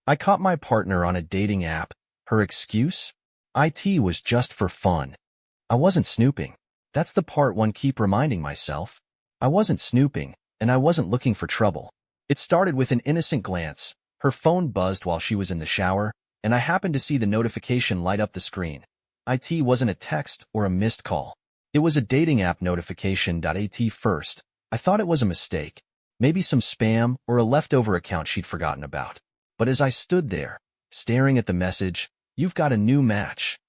I caught my partner on a dating app. Her excuse? IT was just for fun. I wasn't snooping. That's the part one keep reminding myself. I wasn't snooping, and I wasn't looking for trouble. It started with an innocent glance. Her phone buzzed while she was in the shower, and I happened to see the notification light up the screen. IT wasn't a text or a missed call. It was a dating app notification. At first, I thought it was a mistake, maybe some spam or a leftover account she'd forgotten about. But as I stood there, staring at the message, "You've got a new match,"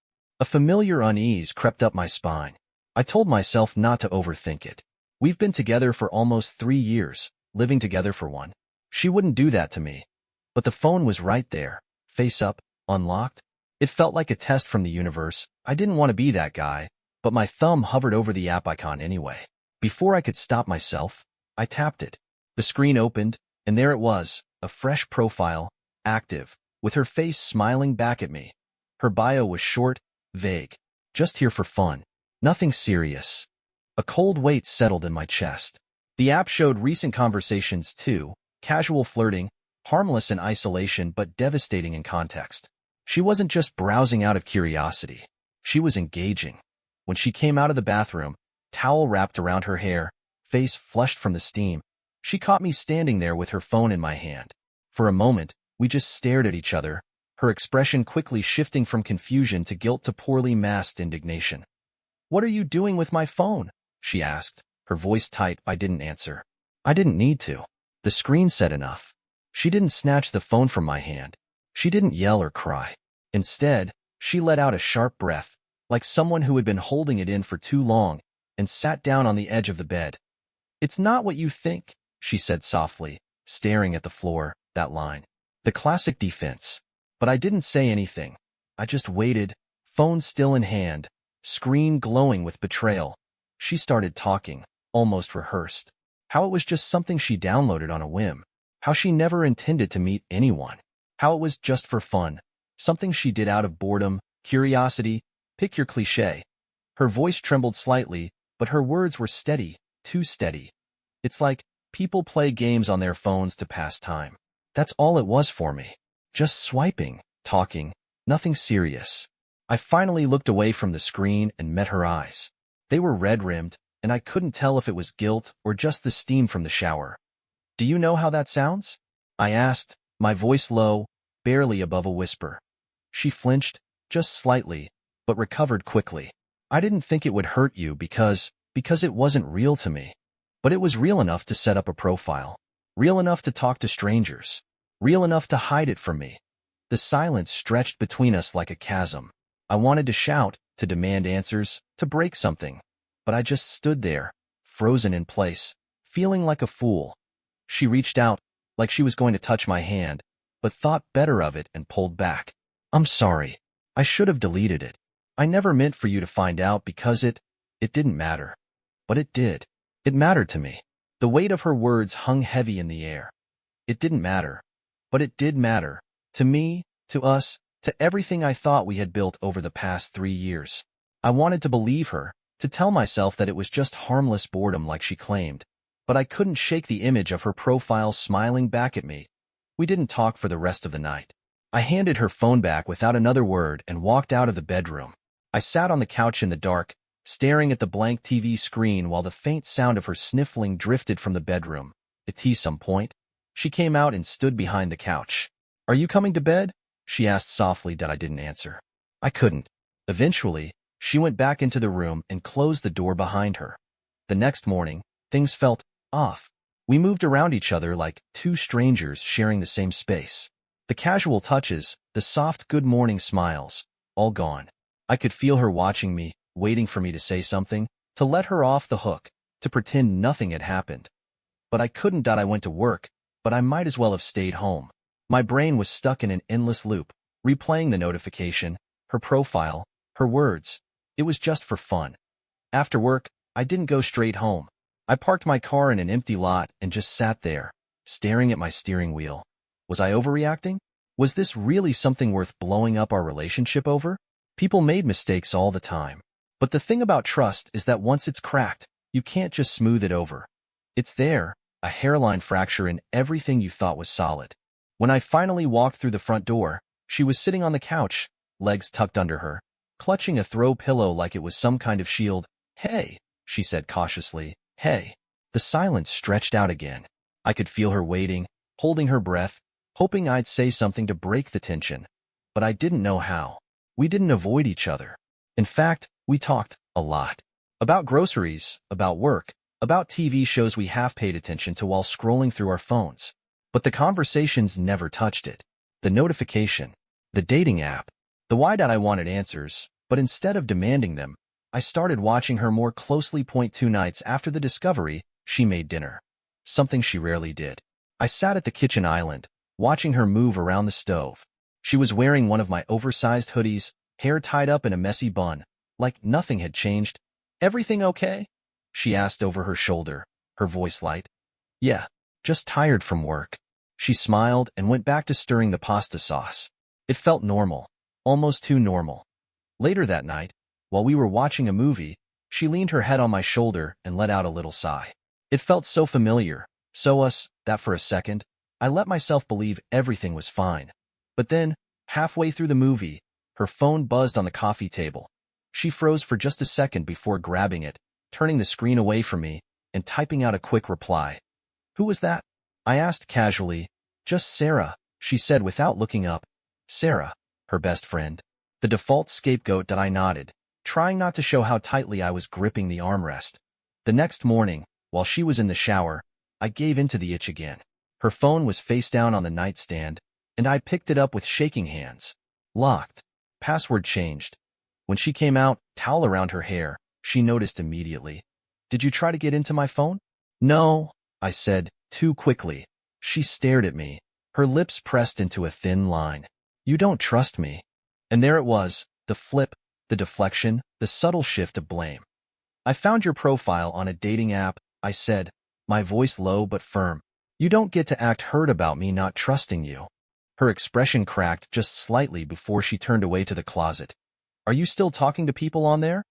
a familiar unease crept up my spine. I told myself not to overthink it. We've been together for almost 3 years, living together for one. She wouldn't do that to me. But the phone was right there, face up, unlocked. It felt like a test from the universe. I didn't want to be that guy, but my thumb hovered over the app icon anyway. Before I could stop myself, I tapped it. The screen opened, and there it was, a fresh profile, active, with her face smiling back at me. Her bio was short, vague. Just here for fun. Nothing serious. A cold weight settled in my chest. The app showed recent conversations too, casual flirting, harmless in isolation but devastating in context. She wasn't just browsing out of curiosity. She was engaging. When she came out of the bathroom, towel wrapped around her hair, face flushed from the steam, she caught me standing there with her phone in my hand. For a moment, we just stared at each other, her expression quickly shifting from confusion to guilt to poorly masked indignation. "What are you doing with my phone?" she asked, her voice tight. I didn't answer. I didn't need to. The screen said enough. She didn't snatch the phone from my hand. She didn't yell or cry. Instead, she let out a sharp breath, like someone who had been holding it in for too long, and sat down on the edge of the bed. "It's not what you think," she said softly, staring at the floor. That line. The classic defense. But I didn't say anything. I just waited, phone still in hand, screen glowing with betrayal. She started talking, almost rehearsed. How it was just something she downloaded on a whim. How she never intended to meet anyone. How it was just for fun. Something she did out of boredom, curiosity, pick your cliché. Her voice trembled slightly, but her words were steady, too steady. "It's like people play games on their phones to pass time." That's all it was for me. Just swiping, talking, nothing serious. I finally looked away from the screen and met her eyes. They were red-rimmed, and I couldn't tell if it was guilt or just the steam from the shower. "Do you know how that sounds?" I asked, my voice low, barely above a whisper. She flinched, just slightly, but recovered quickly. "I didn't think it would hurt you because it wasn't real to me. But it was real enough to set up a profile. Real enough to talk to strangers. Real enough to hide it from me." The silence stretched between us like a chasm. I wanted to shout, to demand answers, to break something. But I just stood there, frozen in place, feeling like a fool. She reached out, like she was going to touch my hand, but thought better of it and pulled back. "I'm sorry. I should have deleted it. I never meant for you to find out because it didn't matter." But it did. It mattered to me. The weight of her words hung heavy in the air. It didn't matter. But it did matter. To me, to us, to everything I thought we had built over the past 3 years. I wanted to believe her, to tell myself that it was just harmless boredom like she claimed. But I couldn't shake the image of her profile smiling back at me. We didn't talk for the rest of the night. I handed her phone back without another word and walked out of the bedroom. I sat on the couch in the dark, staring at the blank TV screen while the faint sound of her sniffling drifted from the bedroom. At some point, she came out and stood behind the couch. "Are you coming to bed?" she asked softly. I didn't answer. I couldn't. Eventually, she went back into the room and closed the door behind her. The next morning, things felt off. We moved around each other like two strangers sharing the same space. The casual touches, the soft good morning smiles, all gone. I could feel her watching me, waiting for me to say something, to let her off the hook, to pretend nothing had happened. But I couldn't. I went to work, but I might as well have stayed home. My brain was stuck in an endless loop, replaying the notification, her profile, her words. It was just for fun. After work, I didn't go straight home. I parked my car in an empty lot and just sat there, staring at my steering wheel. Was I overreacting? Was this really something worth blowing up our relationship over? People made mistakes all the time. But the thing about trust is that once it's cracked, you can't just smooth it over. It's there, a hairline fracture in everything you thought was solid. When I finally walked through the front door, she was sitting on the couch, legs tucked under her, clutching a throw pillow like it was some kind of shield. "Hey," she said cautiously. "Hey." The silence stretched out again. I could feel her waiting, holding her breath, hoping I'd say something to break the tension. But I didn't know how. We didn't avoid each other. In fact, we talked a lot. About groceries, about work, about TV shows we half paid attention to while scrolling through our phones. But the conversations never touched it. The notification, the dating app, the why that I wanted answers, but instead of demanding them, I started watching her more closely. 2 nights after the discovery, she made dinner. Something she rarely did. I sat at the kitchen island, watching her move around the stove. She was wearing one of my oversized hoodies, hair tied up in a messy bun, like nothing had changed. "Everything okay?" she asked over her shoulder, her voice light. "Yeah, just tired from work." She smiled and went back to stirring the pasta sauce. It felt normal, almost too normal. Later that night, while we were watching a movie, she leaned her head on my shoulder and let out a little sigh. It felt so familiar, so us, that for a second, I let myself believe everything was fine. But then, halfway through the movie, her phone buzzed on the coffee table. She froze for just a second before grabbing it, turning the screen away from me, and typing out a quick reply. "Who was that?" I asked casually. "Just Sarah," she said without looking up. Sarah, her best friend. The default scapegoat. That I nodded, trying not to show how tightly I was gripping the armrest. The next morning, while she was in the shower, I gave in to the itch again. Her phone was face down on the nightstand, and I picked it up with shaking hands. Locked. Password changed. When she came out, towel around her hair, she noticed immediately. "Did you try to get into my phone?" "No," I said, too quickly. She stared at me, her lips pressed into a thin line. "You don't trust me." And there it was, the flip, the deflection, the subtle shift of blame. "I found your profile on a dating app," I said, my voice low but firm. "You don't get to act hurt about me not trusting you." Her expression cracked just slightly before she turned away to the closet. "Are you still talking to people on there?"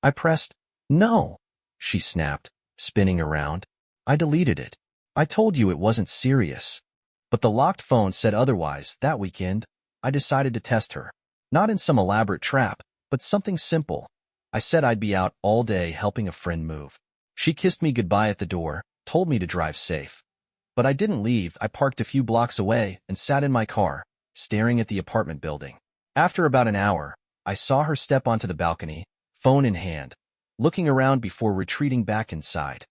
I pressed. "No," she snapped, spinning around. "I deleted it. I told you it wasn't serious." But the locked phone said otherwise. That weekend, I decided to test her. Not in some elaborate trap, but something simple. I said I'd be out all day helping a friend move. She kissed me goodbye at the door, told me to drive safe. But I didn't leave. I parked a few blocks away and sat in my car, staring at the apartment building. After about an hour, I saw her step onto the balcony, phone in hand, looking around before retreating back inside.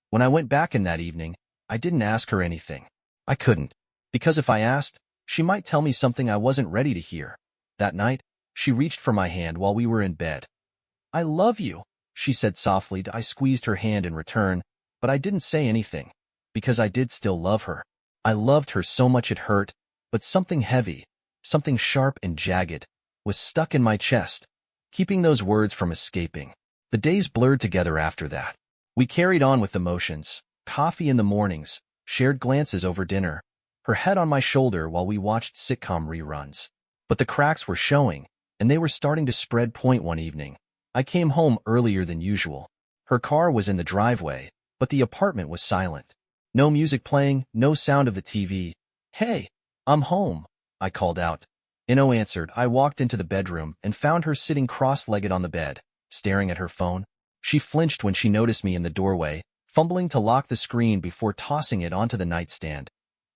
When I went back in that evening, I didn't ask her anything. I couldn't, because if I asked, she might tell me something I wasn't ready to hear. That night, she reached for my hand while we were in bed. "I love you," she said softly. I squeezed her hand in return, but I didn't say anything, because I did still love her. I loved her so much it hurt, but something heavy, something sharp and jagged, was stuck in my chest, keeping those words from escaping. The days blurred together after that. We carried on with the motions, coffee in the mornings, shared glances over dinner, her head on my shoulder while we watched sitcom reruns. But the cracks were showing, and they were starting to spread. One evening, I came home earlier than usual. Her car was in the driveway, but the apartment was silent. No music playing, no sound of the TV. "Hey, I'm home," I called out. Ino answered. I walked into the bedroom and found her sitting cross-legged on the bed, staring at her phone. She flinched when she noticed me in the doorway, fumbling to lock the screen before tossing it onto the nightstand.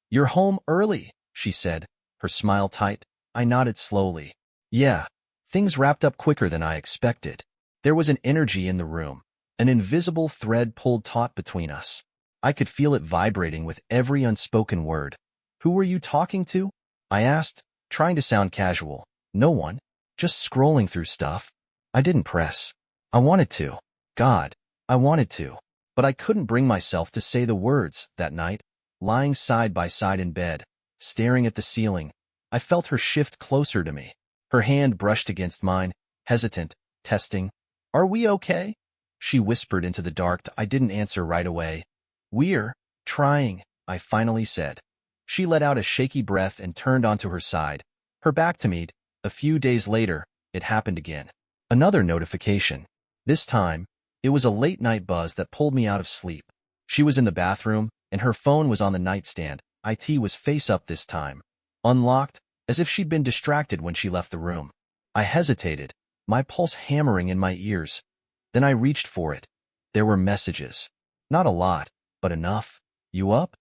"You're home early," she said, her smile tight. I nodded slowly. "Yeah, things wrapped up quicker than I expected." There was an energy in the room, an invisible thread pulled taut between us. I could feel it vibrating with every unspoken word. "Who were you talking to?" I asked, trying to sound casual. "No one. Just scrolling through stuff." I didn't press. I wanted to. God, I wanted to. But I couldn't bring myself to say the words. That night, lying side by side in bed, staring at the ceiling, I felt her shift closer to me. Her hand brushed against mine, hesitant, testing. "Are we okay?" she whispered into the dark. I didn't answer right away. "We're trying," I finally said. She let out a shaky breath and turned onto her side, her back to me. A few days later, it happened again. Another notification. This time, it was a late-night buzz that pulled me out of sleep. She was in the bathroom, and her phone was on the nightstand. It was face up this time, unlocked, as if she'd been distracted when she left the room. I hesitated, my pulse hammering in my ears. Then I reached for it. There were messages. Not a lot, but enough. You up?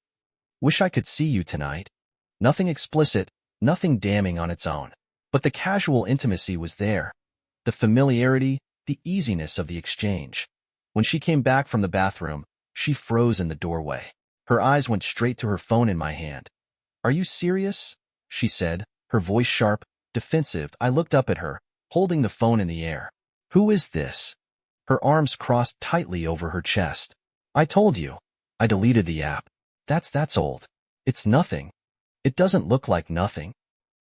Wish I could see you tonight. Nothing explicit, nothing damning on its own. But the casual intimacy was there. The familiarity, the easiness of the exchange. When she came back from the bathroom, she froze in the doorway. Her eyes went straight to her phone in my hand. Are you serious? She said, her voice sharp, defensive. I looked up at her, holding the phone in the air. Who is this? Her arms crossed tightly over her chest. I told you. I deleted the app. That's old. It's nothing. It doesn't look like nothing.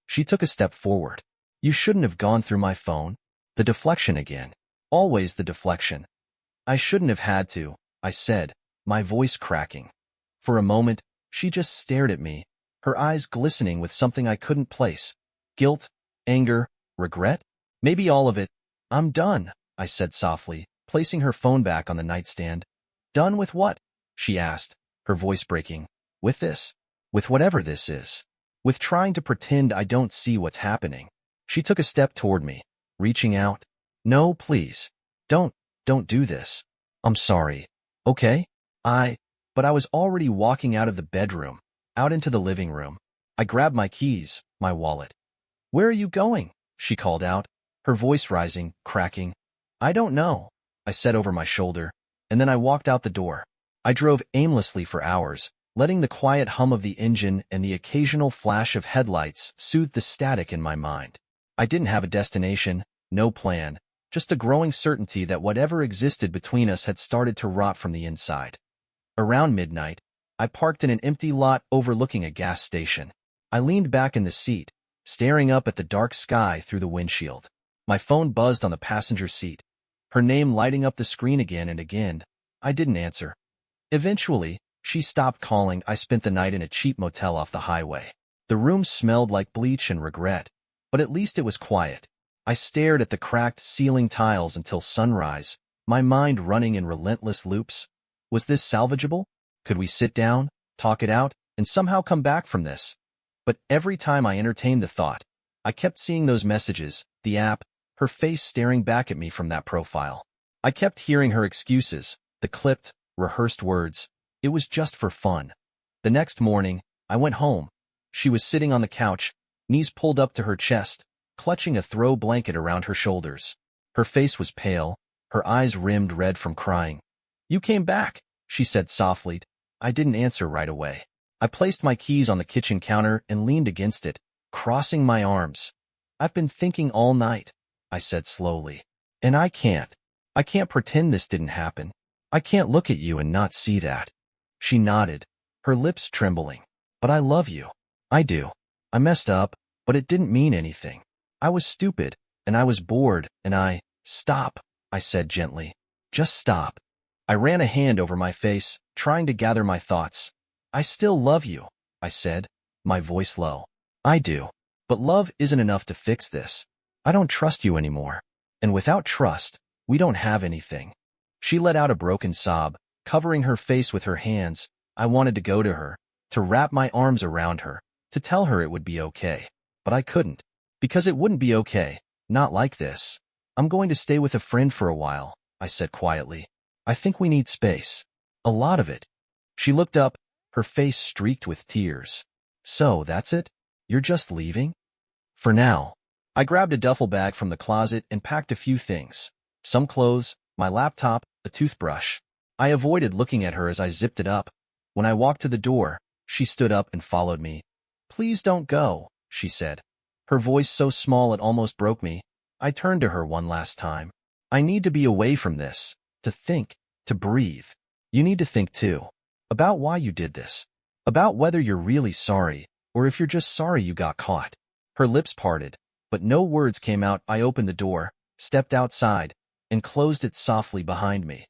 She took a step forward. You shouldn't have gone through my phone. The deflection again. Always the deflection. I shouldn't have had to, I said, my voice cracking. For a moment, she just stared at me, her eyes glistening with something I couldn't place. Guilt, anger, regret? Maybe all of it. I'm done, I said softly, placing her phone back on the nightstand. Done with what? She asked, her voice breaking. With this. With whatever this is. With trying to pretend I don't see what's happening. She took a step toward me, reaching out. No, please. Don't do this. I'm sorry. Okay? But I was already walking out of the bedroom, out into the living room. I grabbed my keys, my wallet. Where are you going? She called out, her voice rising, cracking. I don't know, I said over my shoulder, and then I walked out the door. I drove aimlessly for hours, letting the quiet hum of the engine and the occasional flash of headlights soothe the static in my mind. I didn't have a destination, no plan, just a growing certainty that whatever existed between us had started to rot from the inside. Around midnight, I parked in an empty lot overlooking a gas station. I leaned back in the seat, staring up at the dark sky through the windshield. My phone buzzed on the passenger seat, her name lighting up the screen again and again. I didn't answer. Eventually, she stopped calling. I spent the night in a cheap motel off the highway. The room smelled like bleach and regret, but at least it was quiet. I stared at the cracked ceiling tiles until sunrise, my mind running in relentless loops. Was this salvageable? Could we sit down, talk it out, and somehow come back from this? But every time I entertained the thought, I kept seeing those messages, the app, her face staring back at me from that profile. I kept hearing her excuses, the clipped, rehearsed words. It was just for fun. The next morning, I went home. She was sitting on the couch, knees pulled up to her chest, clutching a throw blanket around her shoulders. Her face was pale, her eyes rimmed red from crying. You came back, she said softly. I didn't answer right away. I placed my keys on the kitchen counter and leaned against it, crossing my arms. I've been thinking all night, I said slowly. And I can't pretend this didn't happen. I can't look at you and not see that. She nodded, her lips trembling. But I love you. I do. I messed up, but it didn't mean anything. I was stupid, and I was bored, and Stop, I said gently. Just stop. I ran a hand over my face, trying to gather my thoughts. I still love you, I said, my voice low. I do. But love isn't enough to fix this. I don't trust you anymore. And without trust, we don't have anything. She let out a broken sob, covering her face with her hands. I wanted to go to her, to wrap my arms around her, to tell her it would be okay. But I couldn't. Because it wouldn't be okay. Not like this. I'm going to stay with a friend for a while, I said quietly. I think we need space. A lot of it. She looked up, her face streaked with tears. So, that's it? You're just leaving? For now. I grabbed a duffel bag from the closet and packed a few things. Some clothes, my laptop, a toothbrush. I avoided looking at her as I zipped it up. When I walked to the door, she stood up and followed me. Please don't go, she said. Her voice so small it almost broke me. I turned to her one last time. I need to be away from this. To think, to breathe. You need to think too. About why you did this. About whether you're really sorry, or if you're just sorry you got caught. Her lips parted, but no words came out. I opened the door, stepped outside, and closed it softly behind me.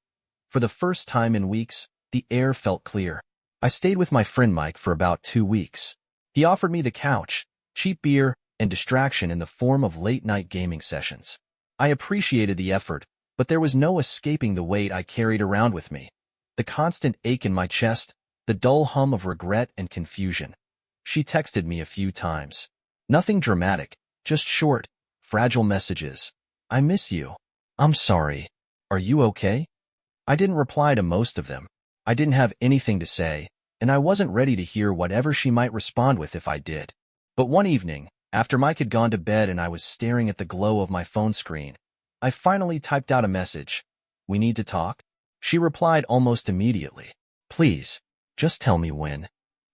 For the first time in weeks, the air felt clear. I stayed with my friend Mike for about 2 weeks. He offered me the couch, cheap beer, and distraction in the form of late-night gaming sessions. I appreciated the effort, but there was no escaping the weight I carried around with me. The constant ache in my chest, the dull hum of regret and confusion. She texted me a few times. Nothing dramatic, just short, fragile messages. I miss you. I'm sorry. Are you okay? I didn't reply to most of them. I didn't have anything to say, and I wasn't ready to hear whatever she might respond with if I did. But one evening, after Mike had gone to bed and I was staring at the glow of my phone screen, I finally typed out a message. We need to talk? She replied almost immediately. Please, just tell me when.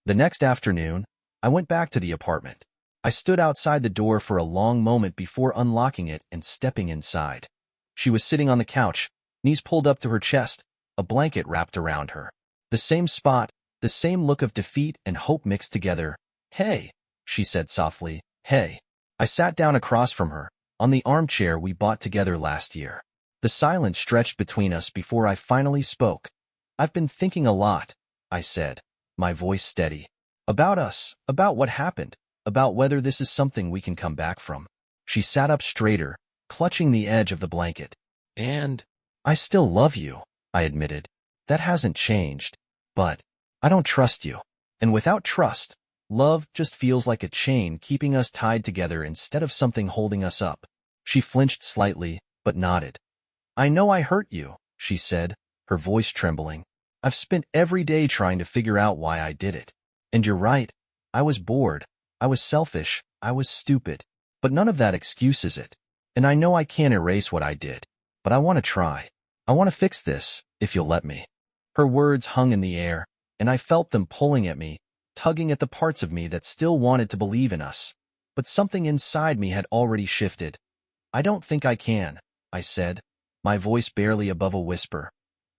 The next afternoon, I went back to the apartment. I stood outside the door for a long moment before unlocking it and stepping inside. She was sitting on the couch, knees pulled up to her chest, a blanket wrapped around her. The same spot, the same look of defeat and hope mixed together. Hey, she said softly, hey. I sat down across from her, on the armchair we bought together last year. The silence stretched between us before I finally spoke. I've been thinking a lot, I said, my voice steady. About us, about what happened, about whether this is something we can come back from. She sat up straighter, clutching the edge of the blanket. And I still love you, I admitted. That hasn't changed. But I don't trust you. And without trust, love just feels like a chain keeping us tied together instead of something holding us up. She flinched slightly, but nodded. I know I hurt you, she said, her voice trembling. I've spent every day trying to figure out why I did it. And you're right. I was bored. I was selfish. I was stupid. But none of that excuses it. And I know I can't erase what I did. But I want to try. I want to fix this, if you'll let me. Her words hung in the air, and I felt them pulling at me, tugging at the parts of me that still wanted to believe in us. But something inside me had already shifted. I don't think I can, I said, my voice barely above a whisper.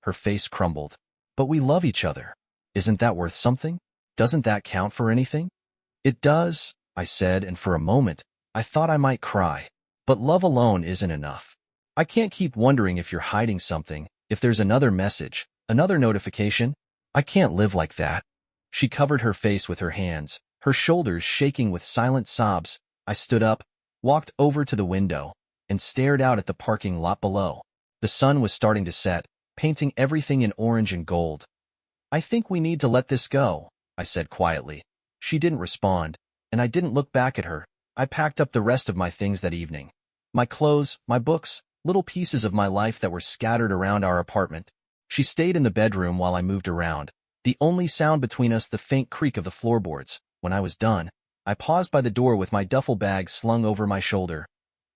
Her face crumbled. But we love each other. Isn't that worth something? Doesn't that count for anything? It does, I said, and for a moment, I thought I might cry. But love alone isn't enough. I can't keep wondering if you're hiding something, if there's another message, another notification. I can't live like that. She covered her face with her hands, her shoulders shaking with silent sobs. I stood up, walked over to the window, and stared out at the parking lot below. The sun was starting to set, painting everything in orange and gold. I think we need to let this go, I said quietly. She didn't respond, and I didn't look back at her. I packed up the rest of my things that evening. My clothes, my books, little pieces of my life that were scattered around our apartment. She stayed in the bedroom while I moved around, the only sound between us the faint creak of the floorboards. When I was done, I paused by the door with my duffel bag slung over my shoulder.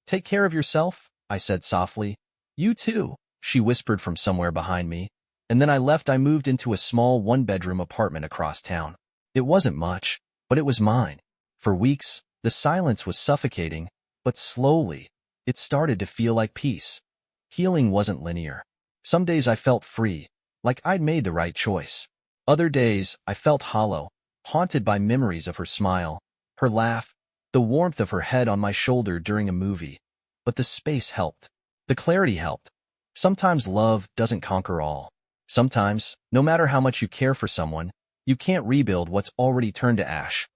Take care of yourself, I said softly. You too, she whispered from somewhere behind me. And then I left. I moved into a small one-bedroom apartment across town. It wasn't much, but it was mine. For weeks, the silence was suffocating, but slowly, it started to feel like peace. Healing wasn't linear. Some days I felt free, like I'd made the right choice. Other days, I felt hollow, haunted by memories of her smile, her laugh, the warmth of her head on my shoulder during a movie. But the space helped. The clarity helped. Sometimes love doesn't conquer all. Sometimes, no matter how much you care for someone, you can't rebuild what's already turned to ash.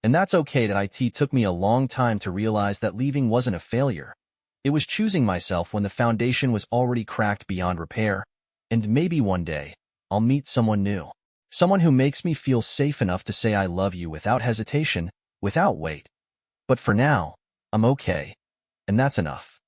And that's okay. It took me a long time to realize that leaving wasn't a failure. It was choosing myself when the foundation was already cracked beyond repair. And maybe one day, I'll meet someone new. Someone who makes me feel safe enough to say I love you without hesitation, without weight. But for now, I'm okay. And that's enough.